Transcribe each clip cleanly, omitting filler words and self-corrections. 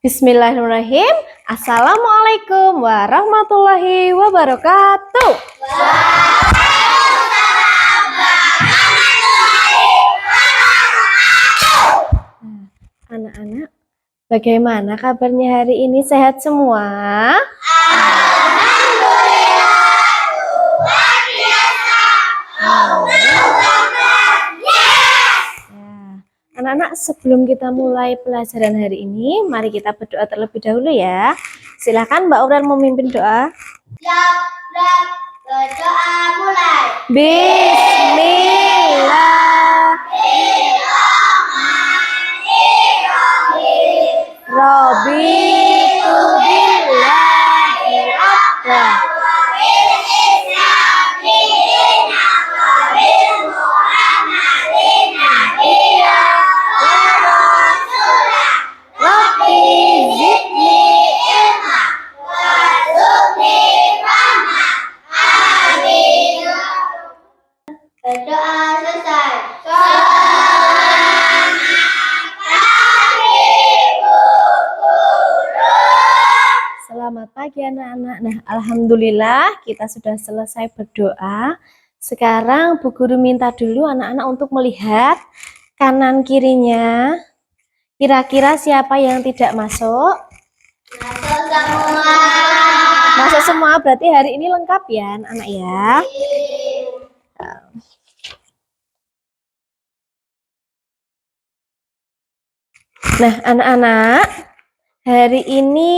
Bismillahirrahmanirrahim. Assalamualaikum warahmatullahi wabarakatuh. Anak-anak, bagaimana kabarnya hari ini? Sehat semua? Anak-anak, sebelum kita mulai pelajaran hari ini, mari kita berdoa terlebih dahulu ya. Silakan Mbak Uran memimpin doa. Berdoa mulai. Bismillahirrahmanirrahim. Raditu billahi rabba. Berdoa selesai. Selamat pagi anak-anak. Nah, alhamdulillah kita sudah selesai berdoa. Sekarang Bu Guru minta dulu anak-anak untuk melihat kanan kirinya. Kira-kira siapa yang tidak masuk? Masuk semua. Masuk semua, berarti hari ini lengkap ya anak-anak ya. Nah, anak-anak, hari ini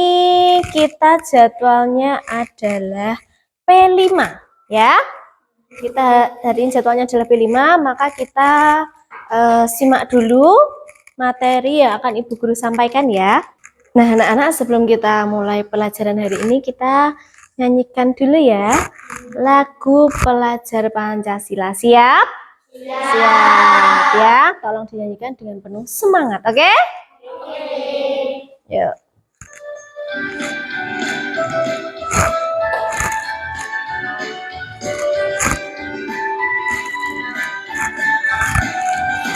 kita jadwalnya adalah P5 ya. Kita hari ini jadwalnya adalah P5, maka kita simak dulu materi yang akan Ibu Guru sampaikan ya. Nah, anak-anak, sebelum kita mulai pelajaran hari ini, kita nyanyikan dulu ya lagu pelajar Pancasila. Siap? Siap ya. Tolong dinyanyikan dengan penuh semangat, oke? Yuk.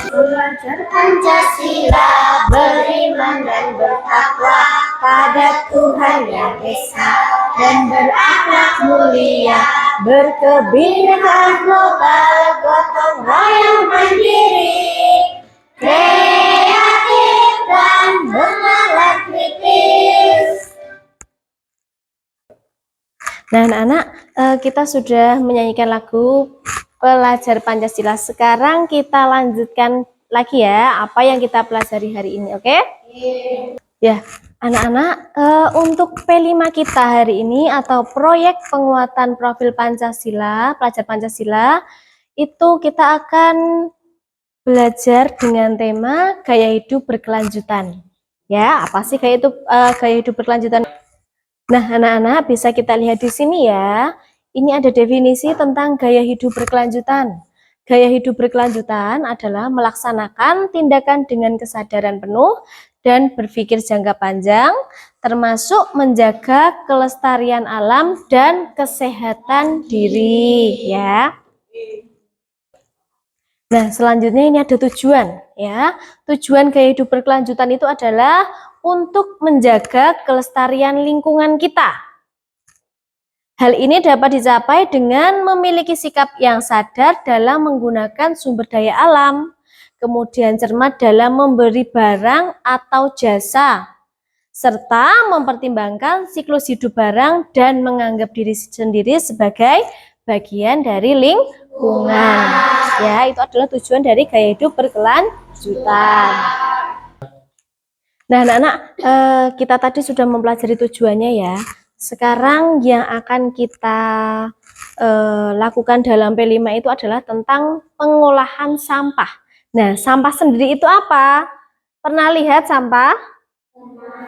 Belajar Pancasila, beriman dan bertakwa pada Tuhan yang Esa, dan berakhlak mulia, berkebinekaan global, gotong royong mandiri, kreatif dan bernalar kritis. Nah, anak-anak, kita sudah menyanyikan lagu Pelajar Pancasila. Sekarang kita lanjutkan lagi ya apa yang kita pelajari hari ini, oke? Ya, anak-anak, untuk P5 kita hari ini atau proyek penguatan profil Pancasila, pelajar Pancasila, itu kita akan belajar dengan tema gaya hidup berkelanjutan. Ya, apa sih gaya hidup berkelanjutan? Nah, anak-anak, bisa kita lihat di sini ya. Ini ada definisi tentang gaya hidup berkelanjutan. Gaya hidup berkelanjutan adalah melaksanakan tindakan dengan kesadaran penuh dan berpikir jangka panjang, termasuk menjaga kelestarian alam dan kesehatan diri, ya. Nah, selanjutnya ini ada tujuan, ya. Tujuan gaya hidup berkelanjutan itu adalah untuk menjaga kelestarian lingkungan kita. Hal ini dapat dicapai dengan memiliki sikap yang sadar dalam menggunakan sumber daya alam, kemudian cermat dalam memberi barang atau jasa, serta mempertimbangkan siklus hidup barang dan menganggap diri sendiri sebagai bagian dari lingkungan. Ya, itu adalah tujuan dari gaya hidup berkelanjutan. Nah, anak-anak, kita tadi sudah mempelajari tujuannya ya. Sekarang yang akan kita lakukan dalam P5 itu adalah tentang pengolahan sampah. Nah, sampah sendiri itu apa? Pernah lihat sampah?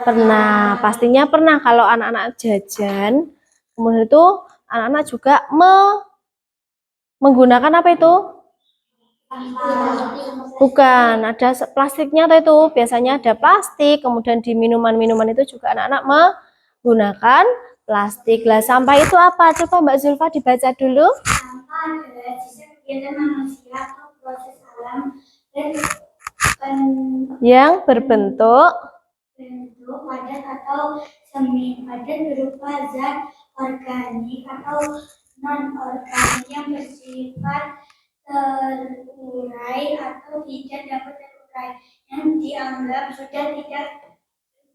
Pernah, pastinya pernah. Kalau anak-anak jajan, kemudian itu anak-anak juga menggunakan apa itu? Bukan, ada plastiknya atau itu. Biasanya ada plastik, kemudian di minuman-minuman itu juga anak-anak menggunakan plastik. Lah, sampah itu apa? Coba Mbak Zulfa dibaca dulu. Sampah adalah sisa kegiatan manusia atau proses alam dan yang berbentuk bentuk padat atau semi padat berupa zat organik atau non-organik yang bersifat terurai atau tidak dapat terurai, yang dianggap sudah tidak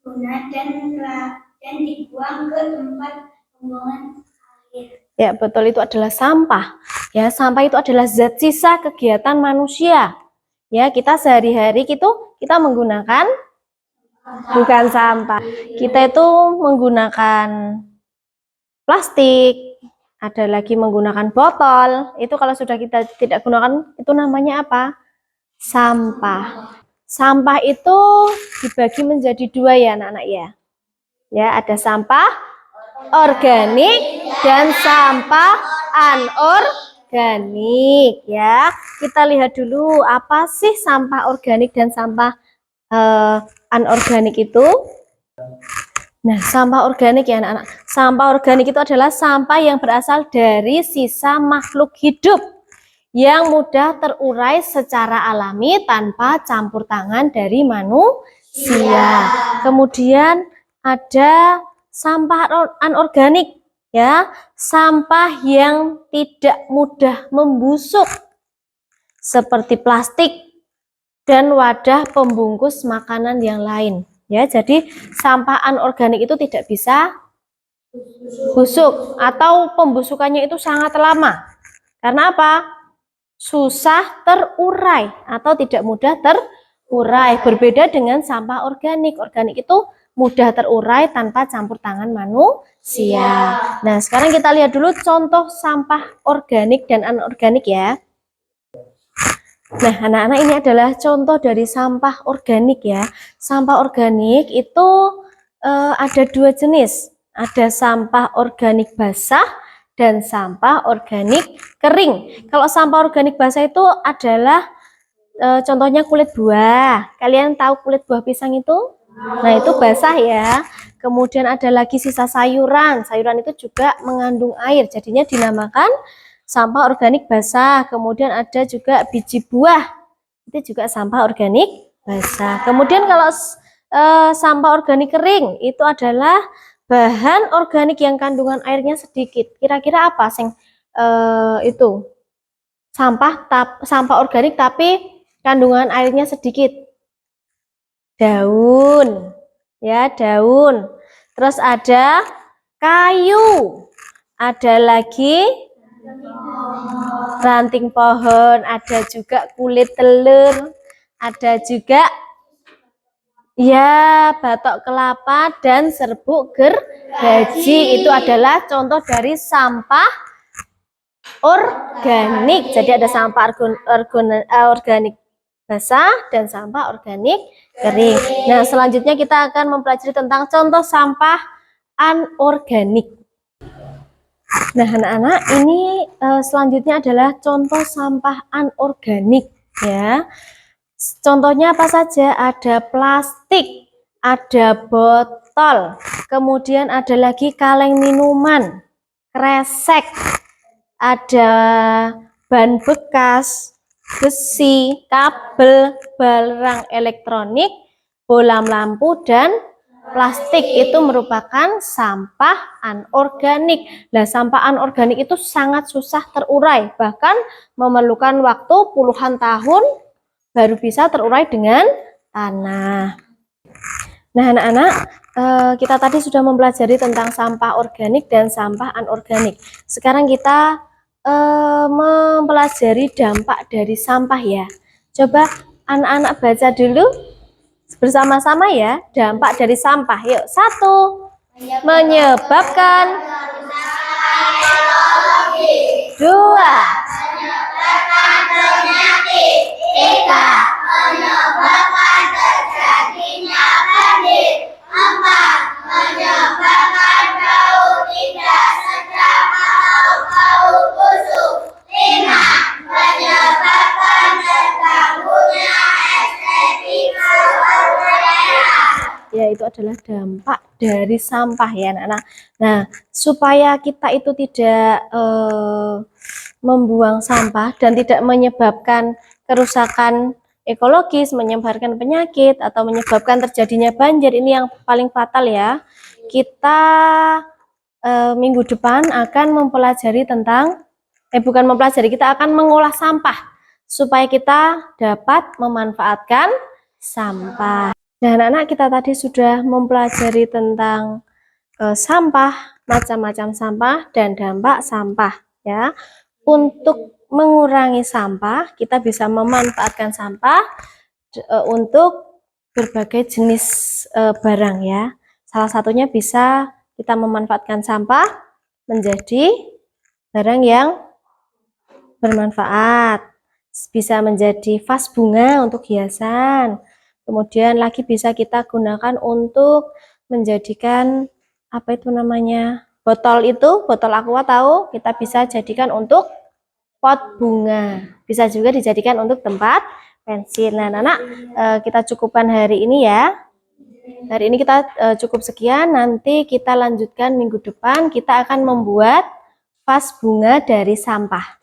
guna dan dibuang ke tempat pembuangan air. Ya, betul, itu adalah sampah. Ya, sampah itu adalah zat sisa kegiatan manusia. Ya, kita sehari-hari kita menggunakan bukan sampah. Kita itu menggunakan plastik, ada lagi menggunakan botol. Itu kalau sudah kita tidak gunakan, itu namanya apa? Sampah. Sampah itu dibagi menjadi dua ya, anak-anak ya. Ya, ada sampah organik dan sampah anorganik ya. Kita lihat dulu apa sih sampah organik dan sampah anorganik itu. Nah, sampah organik ya anak-anak. Sampah organik itu adalah sampah yang berasal dari sisa makhluk hidup yang mudah terurai secara alami tanpa campur tangan dari manusia. Kemudian ada sampah anorganik ya, sampah yang tidak mudah membusuk seperti plastik dan wadah pembungkus makanan yang lain ya. Jadi sampah anorganik itu tidak bisa busuk atau pembusukannya itu sangat lama. Karena apa? Susah terurai atau tidak mudah terurai. Berbeda dengan sampah organik. Organik itu mudah terurai tanpa campur tangan manusia. Nah, sekarang kita lihat dulu contoh sampah organik dan anorganik ya. Nah, anak-anak, ini adalah contoh dari sampah organik ya. Sampah organik itu ada dua jenis. Ada sampah organik basah dan sampah organik kering. Kalau sampah organik basah itu adalah contohnya kulit buah. Kalian tahu kulit buah pisang itu? Nah, itu basah ya. Kemudian ada lagi sisa sayuran. Sayuran itu juga mengandung air, jadinya dinamakan sampah organik basah. Kemudian ada juga biji buah. Itu juga sampah organik basah. Kemudian kalau sampah organik kering itu adalah bahan organik yang kandungan airnya sedikit. Kira-kira apa sing itu? Sampah organik tapi kandungan airnya sedikit. Daun. Ya, daun. Terus ada kayu. Ada lagi ranting pohon, ada juga kulit telur, ada juga ya batok kelapa dan serbuk gergaji. Itu adalah contoh dari sampah organik. Jadi ada sampah organik basah dan sampah organik kering. Nah, selanjutnya kita akan mempelajari tentang contoh sampah anorganik. Nah, anak-anak, ini selanjutnya adalah contoh sampah anorganik ya. Contohnya apa saja? Ada plastik, ada botol, kemudian ada lagi kaleng minuman, kresek, ada ban bekas, besi, kabel, barang elektronik, bola lampu, dan plastik. Itu merupakan sampah anorganik. Nah, sampah anorganik itu sangat susah terurai, bahkan memerlukan waktu puluhan tahun baru bisa terurai dengan tanah. Nah, anak-anak, kita tadi sudah mempelajari tentang sampah organik dan sampah anorganik. Sekarang kita mempelajari dampak dari sampah ya. Coba anak-anak baca dulu bersama-sama ya, dampak dari sampah. Yuk, 1. Menyebabkan. 2. Menyebabkan penyakit. 3. Menyebabkan terjadinya banjir. 4. Menyebabkan bau tidak sedap atau bau busuk. 5. Menyebabkan terganggunya estetika udara. Ya, itu adalah dampak dari sampah ya anak-anak. Nah, supaya kita itu tidak membuang sampah dan tidak menyebabkan kerusakan ekologis, menyebarkan penyakit, atau menyebabkan terjadinya banjir. Ini yang paling fatal ya. Kita minggu depan akan mempelajari tentang, bukan mempelajari, kita akan mengolah sampah supaya kita dapat memanfaatkan sampah. Nah, anak-anak, kita tadi sudah mempelajari tentang sampah, macam-macam sampah, dan dampak sampah ya. Untuk mengurangi sampah, kita bisa memanfaatkan sampah untuk berbagai jenis barang ya. Salah satunya bisa kita memanfaatkan sampah menjadi barang yang bermanfaat. Bisa menjadi vas bunga untuk hiasan. Kemudian lagi bisa kita gunakan untuk menjadikan apa itu namanya? Botol itu, botol aqua tahu, kita bisa jadikan untuk pot bunga. Bisa juga dijadikan untuk tempat pensil. Nah, anak-anak, kita cukupkan hari ini ya. Hari ini kita cukup sekian, nanti kita lanjutkan minggu depan, kita akan membuat vas bunga dari sampah.